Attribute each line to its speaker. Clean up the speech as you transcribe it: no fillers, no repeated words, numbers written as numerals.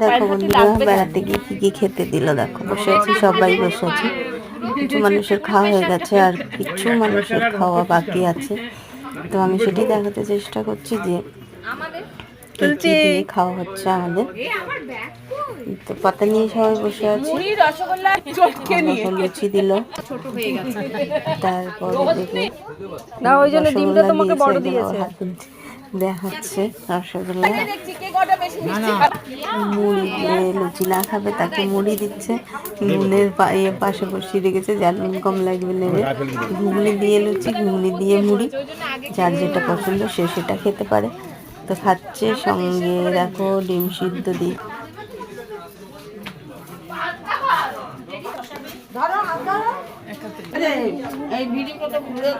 Speaker 1: দেখো বন্ধুরা বেড়াতে গিয়ে কি কি খেতে দিল, দেখো বসে আছি, সবাই বসে আছে। কিছু মানুষের খাওয়া হয়ে গেছে আর কিছু মানুষের খাওয়া বাকি আছে। তো আমি সেটাই দেখাতে চেষ্টা করছি যে কি কি দিয়ে খাওয়া হচ্ছে আমাদের। তো পাতা নিয়ে সবাই বসে আছে। লুচি দিল, তারপরে দেখে রসগোল্লা দিয়েছে, দেখাচ্ছে রসগোল্লা। মুড়ি দিয়ে লুচি না খাবে তাকে মুড়ি দিচ্ছে, নুনের পাশে বসিয়ে রেখেছে, যার নুন কম লাগবে নেবে। ঘুগনি দিয়ে লুচি, ঘুগনি দিয়ে মুড়ি, যার যেটা পছন্দ সে সেটা খেতে পারে। তো খাচ্ছে, সঙ্গে দেখো ডিম সিদ্ধ দিয়ে। এই ভিডিওটা ঘুরে